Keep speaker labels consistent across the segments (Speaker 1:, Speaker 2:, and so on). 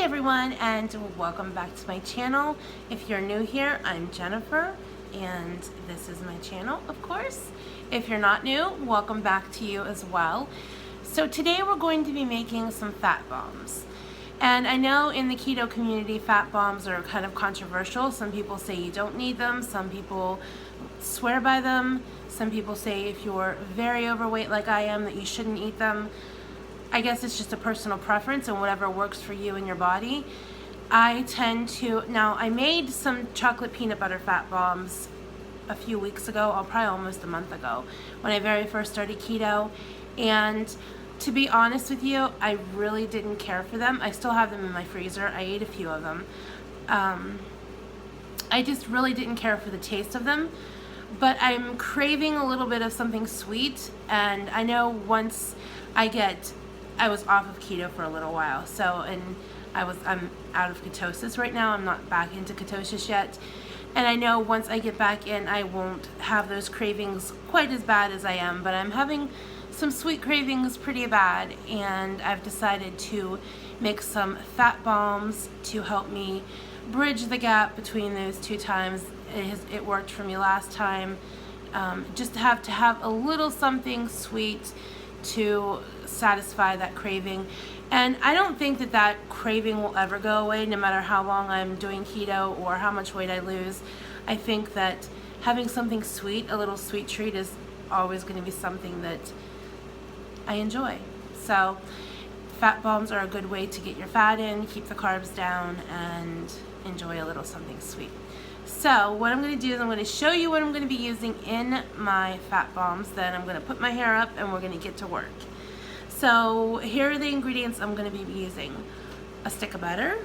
Speaker 1: Hey everyone, and welcome back to my channel. If you're new here, I'm Jennifer, and this is my channel, of course. If you're not new, welcome back to you as well. So today we're going to be making some fat bombs. And I know in the keto community, fat bombs are kind of controversial. Some people say you don't need them. Some people swear by them. Some people say if you're very overweight like I am that you shouldn't eat them. I guess it's just a personal preference and whatever works for you and your body. I tend to, now I made some chocolate peanut butter fat bombs a few weeks ago, or probably almost a month ago, when I very first started keto. And to be honest with you, I really didn't care for them. I still have them in my freezer. I ate a few of them. I just really didn't care for the taste of them. But I'm craving a little bit of something sweet, and I know once I was off of keto for a little while, so, and I'm out of ketosis right now. I'm not back into ketosis yet, and I know once I get back in, I won't have those cravings quite as bad as I am, but I'm having some sweet cravings pretty bad, and I've decided to make some fat bombs to help me bridge the gap between those two times. It worked for me last time, just to have a little something sweet to satisfy that craving. And I don't think that craving will ever go away, no matter how long I'm doing keto or how much weight I lose. I think that having something sweet, a little sweet treat, is always going to be something that I enjoy. So fat bombs are a good way to get your fat in, keep the carbs down, and enjoy a little something sweet. So what I'm going to do is I'm going to show you what I'm going to be using in my fat bombs. Then I'm going to put my hair up and we're going to get to work. So here are the ingredients I'm going to be using. A stick of butter,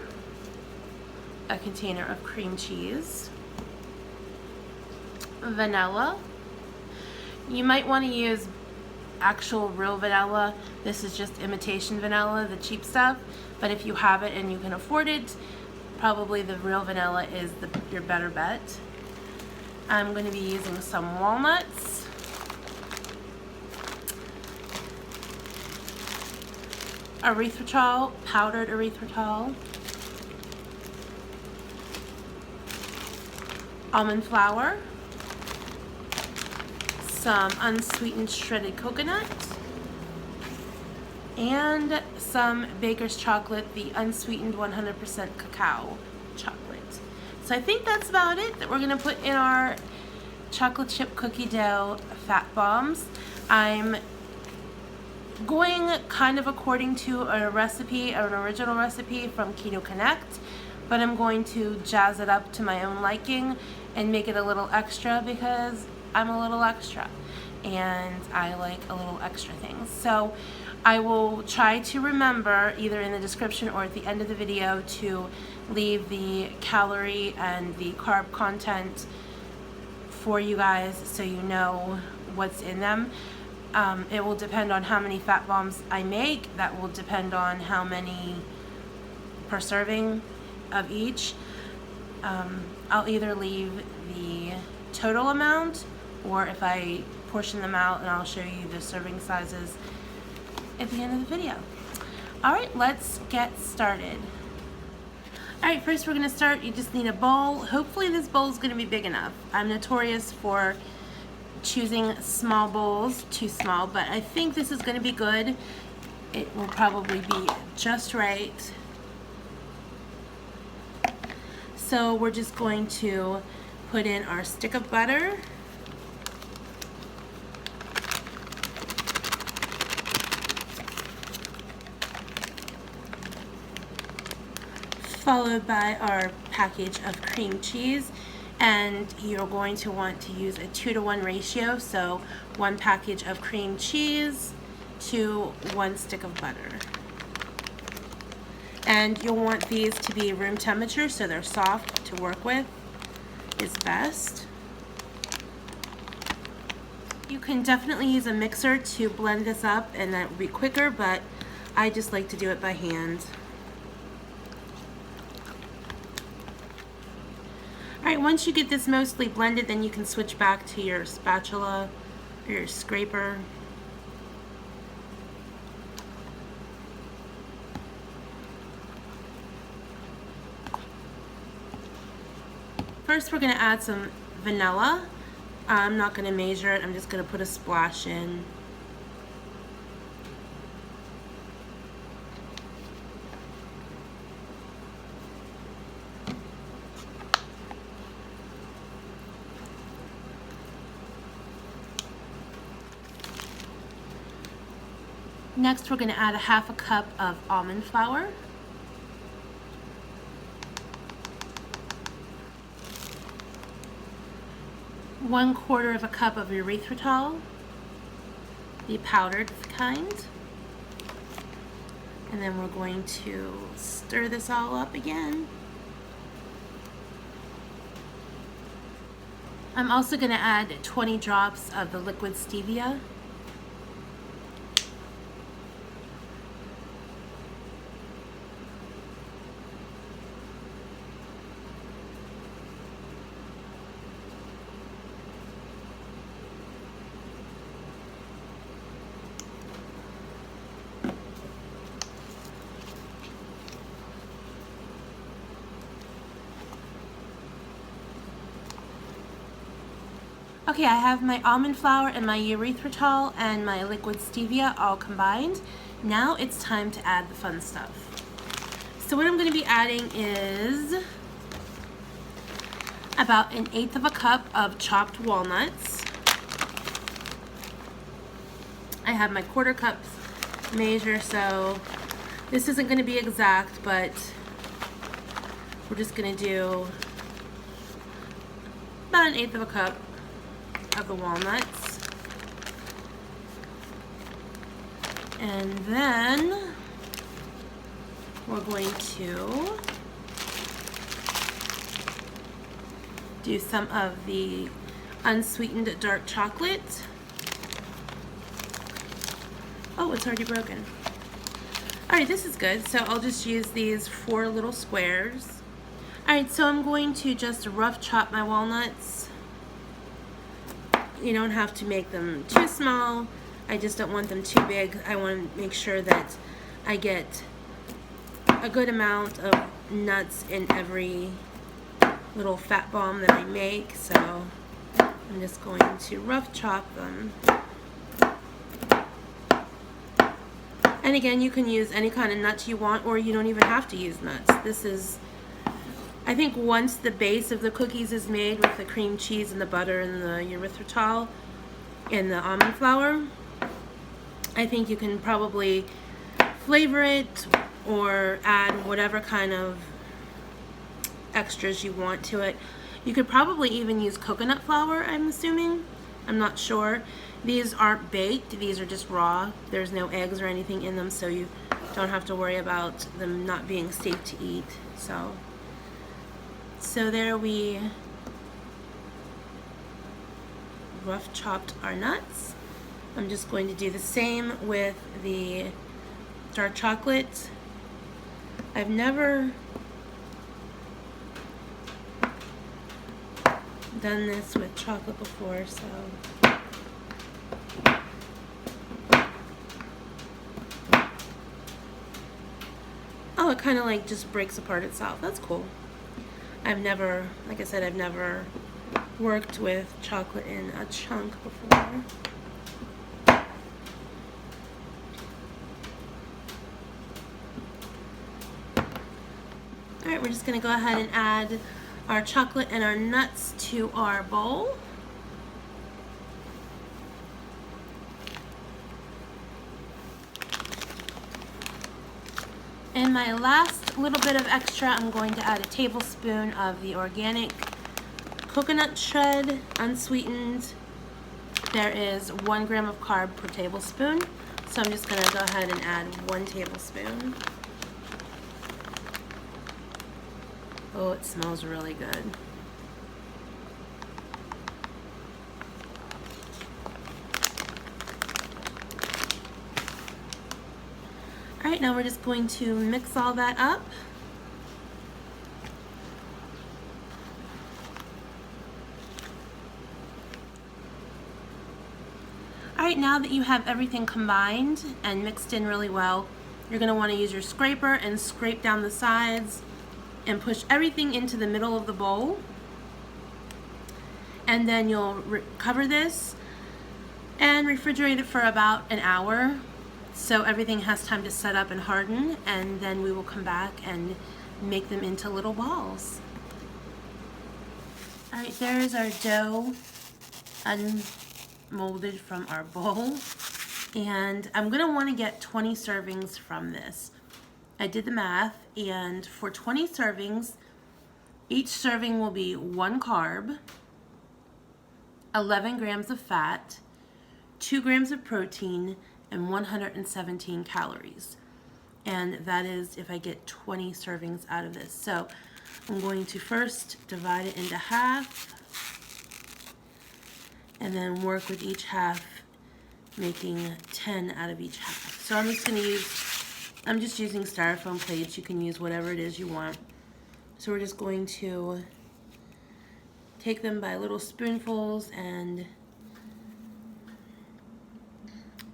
Speaker 1: a container of cream cheese, vanilla. You might want to use actual real vanilla. This is just imitation vanilla, the cheap stuff. But if you have it and you can afford it, probably the real vanilla is your better bet. I'm going to be using some walnuts, erythritol, powdered erythritol, almond flour, some unsweetened shredded coconut, and some baker's chocolate, the unsweetened 100% cacao chocolate. So I think that's about it that we're going to put in our chocolate chip cookie dough fat bombs. I'm going kind of according to a recipe, an original recipe from Keto Connect, but I'm going to jazz it up to my own liking and make it a little extra because I'm a little extra and I like a little extra things. So I will try to remember either in the description or at the end of the video to leave the calorie and the carb content for you guys so you know what's in them. It will depend on how many fat bombs I make. That will depend on how many per serving of each. I'll either leave the total amount, or if I portion them out, and I'll show you the serving sizes at the end of the video. Alright, let's get started. Alright, first we're going to start, you just need a bowl. Hopefully this bowl is going to be big enough. I'm notorious for choosing small bowls, too small, but I think this is going to be good. It will probably be just right. So we're just going to put in our stick of butter, followed by our package of cream cheese, and you're going to want to use a 2-to-1 ratio, so 1 package of cream cheese to 1 stick of butter. And you'll want these to be room temperature so they're soft to work with is best. You can definitely use a mixer to blend this up and that will be quicker, but I just like to do it by hand. Alright, once you get this mostly blended, then you can switch back to your spatula or your scraper. First we're going to add some vanilla. I'm not going to measure it, I'm just going to put a splash in. Next we're going to add a half a cup of almond flour. One-quarter of a cup of erythritol, the powdered kind. And then we're going to stir this all up again. I'm also going to add 20 drops of the liquid stevia. Okay, I have my almond flour and my erythritol and my liquid stevia all combined. Now it's time to add the fun stuff. So what I'm going to be adding is about 1/8 of a cup of chopped walnuts. I have my 1/4 cup measure, so this isn't going to be exact, but we're just going to do about 1/8 of a cup of the walnuts. And then we're going to do some of the unsweetened dark chocolate. Oh, it's already broken. Alright, this is good. So I'll just use these 4 little squares. Alright, so I'm going to just rough chop my walnuts. You don't have to make them too small. I just don't want them too big. I want to make sure that I get a good amount of nuts in every little FatBomb that I make. So I'm just going to rough chop them. And again, you can use any kind of nuts you want, or you don't even have to use nuts. This is, I think once the base of the cookies is made with the cream cheese and the butter and the erythritol and the almond flour, I think you can probably flavor it or add whatever kind of extras you want to it. You could probably even use coconut flour, I'm assuming. I'm not sure. These aren't baked, these are just raw. There's no eggs or anything in them, so you don't have to worry about them not being safe to eat. So there we rough chopped our nuts. I'm just going to do the same with the dark chocolate. I've never done this with chocolate before, so oh, it kind of like just breaks apart itself. That's cool. I've never, like I said, I've never worked with chocolate in a chunk before. Alright, we're just going to go ahead and add our chocolate and our nuts to our bowl. And my last little bit of extra, I'm going to add a tablespoon of the organic coconut shred, unsweetened. There is 1 gram of carb per tablespoon, so I'm just going to go ahead and add 1 tablespoon. Oh, it smells really good. Alright, now we're just going to mix all that up. Alright, now that you have everything combined and mixed in really well, you're going to want to use your scraper and scrape down the sides and push everything into the middle of the bowl. And then you'll cover this and refrigerate it for about an hour so everything has time to set up and harden, and then we will come back and make them into little balls. All right, there's our dough unmolded from our bowl, and I'm gonna wanna get 20 servings from this. I did the math, and for 20 servings, each serving will be 1 carb, 11 grams of fat, 2 grams of protein, and 117 calories. And that is if I get 20 servings out of this. So I'm going to first divide it into half and then work with each half, making 10 out of each half. So I'm just using styrofoam plates. You can use whatever it is you want. So we're just going to take them by little spoonfuls and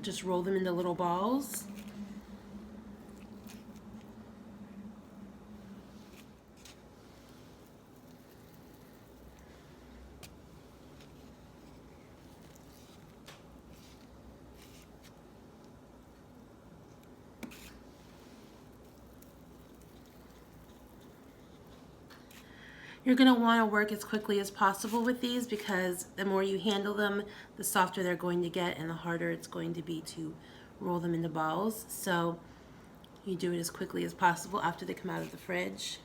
Speaker 1: just roll them into little balls. You're going to want to work as quickly as possible with these because the more you handle them, the softer they're going to get and the harder it's going to be to roll them into balls. So you do it as quickly as possible after they come out of the fridge.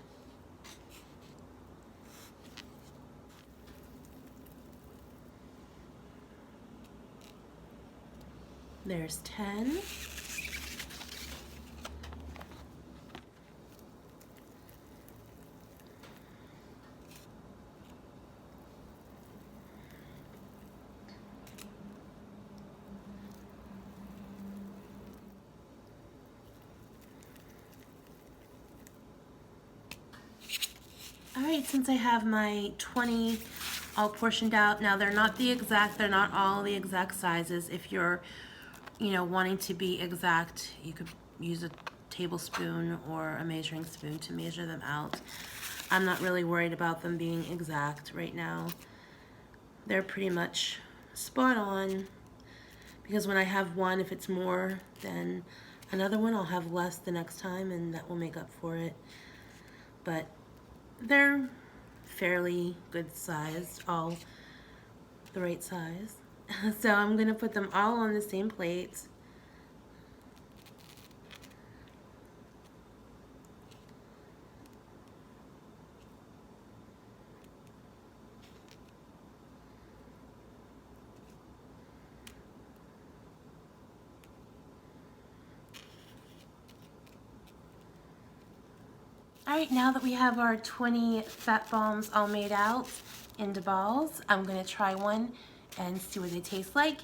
Speaker 1: There's 10. Alright, since I have my 20 all portioned out, now they're not all the exact sizes. If you're, wanting to be exact, you could use a tablespoon or a measuring spoon to measure them out. I'm not really worried about them being exact right now. They're pretty much spot on because when I have one, if it's more than another one, I'll have less the next time and that will make up for it. But they're fairly good size, all the right size. So I'm going to put them all on the same plate. Alright, now that we have our 20 fat bombs all made out into balls, I'm going to try one and see what they taste like.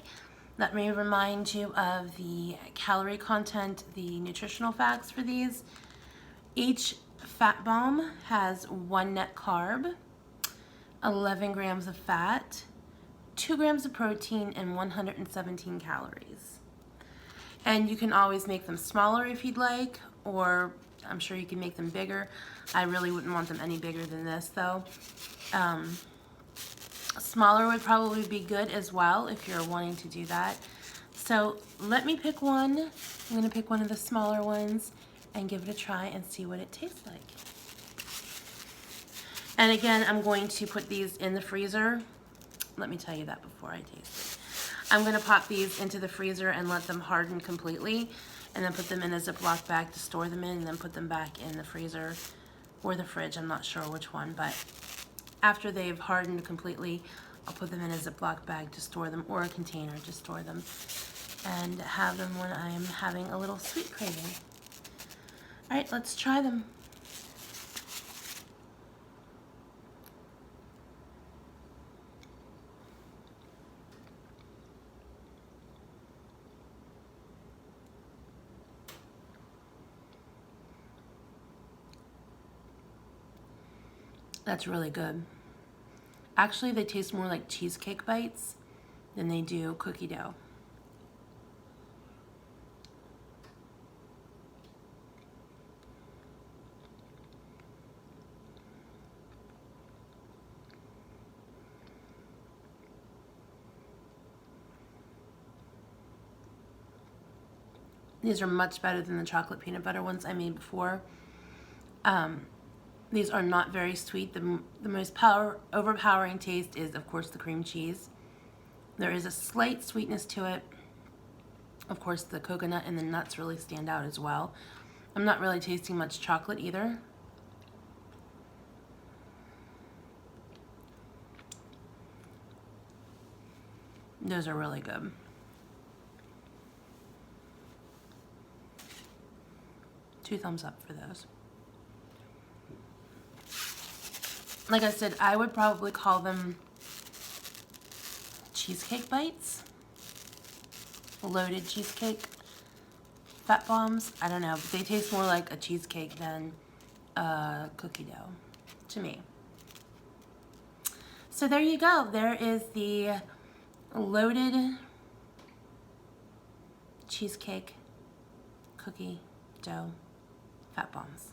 Speaker 1: Let me remind you of the calorie content, the nutritional facts for these. Each fat bomb has 1 net carb, 11 grams of fat, 2 grams of protein, and 117 calories. And you can always make them smaller if you'd like, or I'm sure you can make them bigger. I really wouldn't want them any bigger than this though. Smaller would probably be good as well if you're wanting to do that. So let me pick one. I'm gonna pick one of the smaller ones and give it a try and see what it tastes like. And again, I'm going to put these in the freezer. Let me tell you that before I taste it. I'm gonna pop these into the freezer and let them harden completely, and then put them in a Ziploc bag to store them in, and then put them back in the freezer or the fridge. I'm not sure which one, but after they've hardened completely, I'll put them in a Ziploc bag to store them, or a container to store them, and have them when I'm having a little sweet craving. All right, let's try them. That's really good. Actually, they taste more like cheesecake bites than they do cookie dough. These are much better than the chocolate peanut butter ones I made before. These are not very sweet. The most overpowering taste is, of course, the cream cheese. There is a slight sweetness to it. Of course, the coconut and the nuts really stand out as well. I'm not really tasting much chocolate either. Those are really good. Two thumbs up for those. Like I said, I would probably call them cheesecake bites. Loaded cheesecake. FatBombs. I don't know, but they taste more like a cheesecake than a cookie dough to me. So there you go. There is the loaded cheesecake cookie dough FatBombs.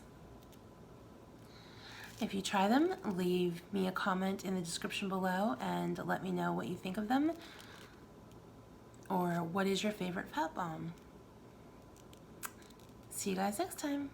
Speaker 1: If you try them, leave me a comment in the description below and let me know what you think of them, or what is your favorite FatBomb. See you guys next time.